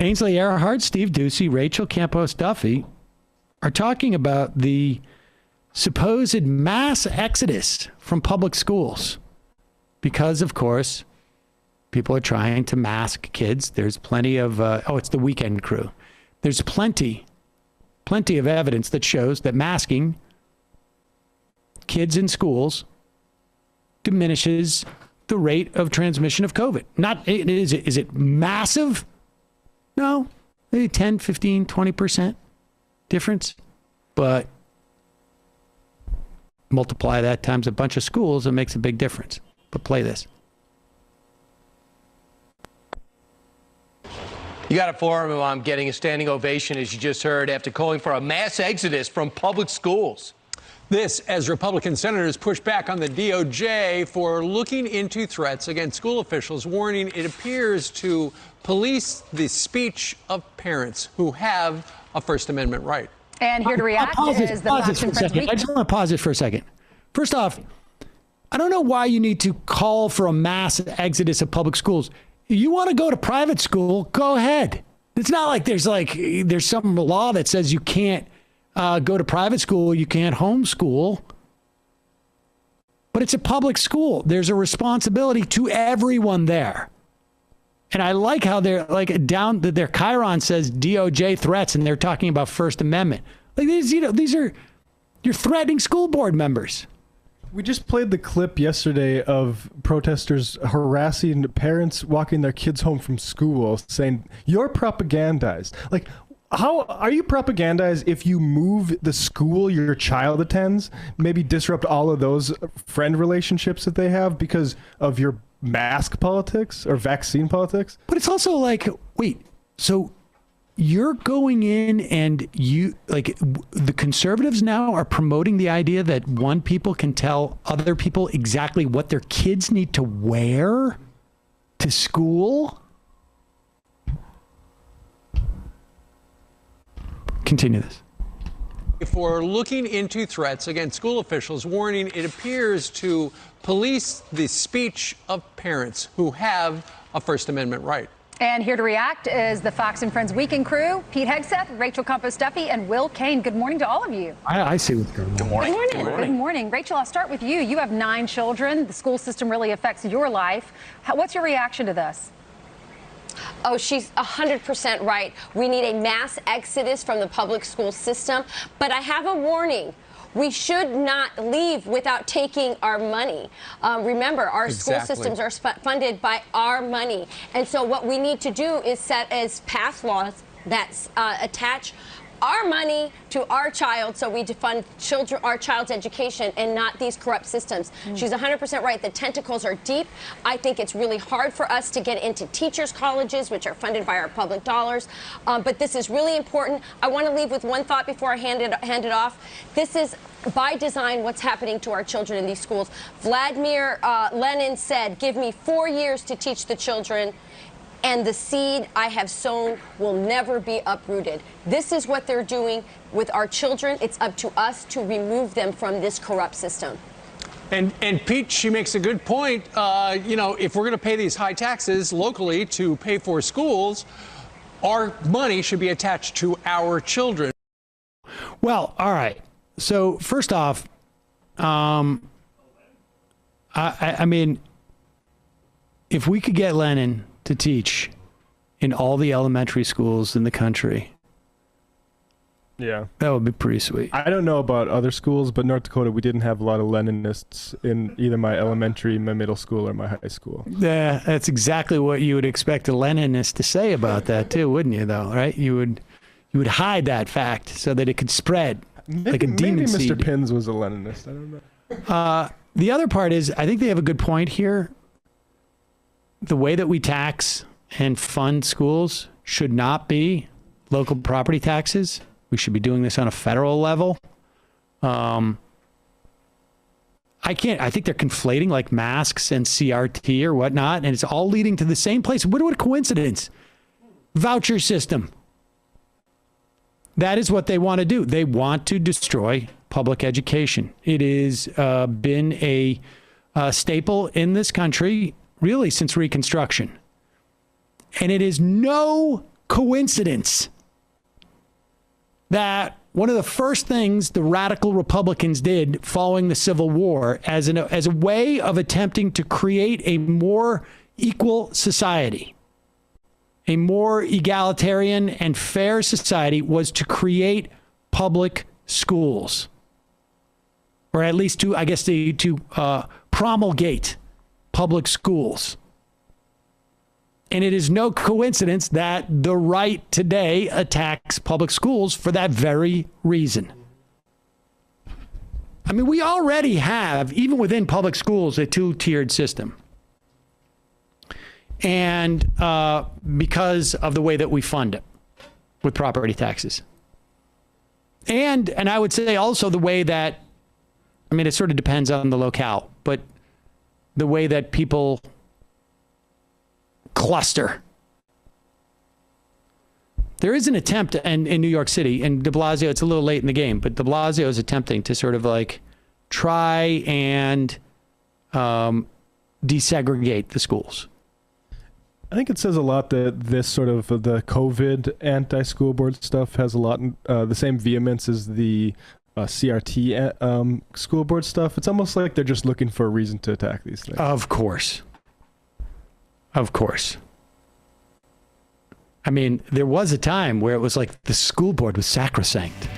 Ainsley, Erichard, Steve Ducey, Rachel Campos Duffy are talking about the supposed mass exodus from public schools because, of course, people are trying to mask kids. There's plenty of, it's the weekend crew. There's plenty of evidence that shows that masking kids in schools diminishes the rate of transmission of COVID. Is it massive? No, maybe 10, 15, 20% difference. But multiply that times a bunch of schools, it makes a big difference. But play this. You got a forum, and I'm getting a standing ovation, as you just heard, after calling for a mass exodus from public schools. This as Republican senators push back on the DOJ for looking into threats against school officials, warning it appears to police the speech of parents who have a First Amendment right. And here to react is the Fox and Friends Week. I just want to pause it for a second. First off, I don't know why you need to call for a mass exodus of public schools. You want to go to private school, go ahead. It's not like there's some law that says you can't go to private school, you can't homeschool. But it's a public school. There's a responsibility to everyone there. And I like how they're down that their Chiron says DOJ threats and they're talking about First Amendment. Like these are, you're threatening school board members. We just played the clip yesterday of protesters harassing parents walking their kids home from school saying, "You're propagandized." Like, how are you propagandized if you move the school your child attends, maybe disrupt all of those friend relationships that they have because of your mask politics or vaccine politics? But it's also like, wait, so you're going in and the conservatives now are promoting the idea that one people can tell other people exactly what their kids need to wear to school? Continue this. For looking into threats against school officials, warning it appears to police the speech of parents who have a First Amendment right. And here to react is the Fox and Friends Weekend crew, Pete Hegseth, Rachel Campos Duffy, and Will Kane. Good morning to all of you. I see what's going on. Good morning. Good morning. Good morning. Rachel, I'll start with you. You have 9 children. The school system really affects your life. What's your reaction to this? Oh, she's 100% right. We need a mass exodus from the public school system. But I have a warning. We should not leave without taking our money. Remember, our school systems are funded by our money. And so what we need to do is pass laws that attach our money to our child so we fund our child's education and not these corrupt systems. She's 100% right. The tentacles are deep. I think it's really hard for us to get into teachers' colleges, which are funded by our public dollars. But this is really important. I want to leave with one thought before I hand it off. This is by design what's happening to our children in these schools. Vladimir Lenin said, "Give me 4 years to teach the children, and the seed I have sown will never be uprooted." This is what they're doing with our children. It's up to us to remove them from this corrupt system. And Pete, she makes a good point. If we're going to pay these high taxes locally to pay for schools, our money should be attached to our children. Well, all right. So first off, I mean, if we could get Lenin to teach in all the elementary schools in the country, yeah, that would be pretty sweet. I don't know about other schools, but North Dakota, we didn't have a lot of Leninists in either my elementary, my middle school, or my high school. Yeah, that's exactly what you would expect a Leninist to say about that too, wouldn't you, though, right? You would hide that fact so that it could spread like a demon seed. Maybe Mr. Pins was a Leninist. I don't know. The other part is, I think they have a good point here. The way that we tax and fund schools should not be local property taxes. We should be doing this on a federal level. I think they're conflating like masks and CRT or whatnot, and it's all leading to the same place. What a coincidence. Voucher system. That is what they want to do. They want to destroy public education. It has been a staple in this country really since Reconstruction. And it is no coincidence that one of the first things the radical Republicans did following the Civil War as a way of attempting to create a more equal society, a more egalitarian and fair society, was to create public schools, or at least to promulgate public schools. And it is no coincidence that the right today attacks public schools for that very reason. I mean, we already have, even within public schools, a two-tiered system. And because of the way that we fund it with property taxes. And I would say also the way that, I mean, it sort of depends on the locale, but the way that people cluster. There is an attempt in New York City, and de Blasio, it's a little late in the game, but de Blasio is attempting to sort of like try and desegregate the schools. I think it says a lot that this sort of the COVID anti-school board stuff has a lot the same vehemence as the CRT school board stuff. It's almost like they're just looking for a reason to attack these things. Of course. Of course. I mean, there was a time where it was like the school board was sacrosanct.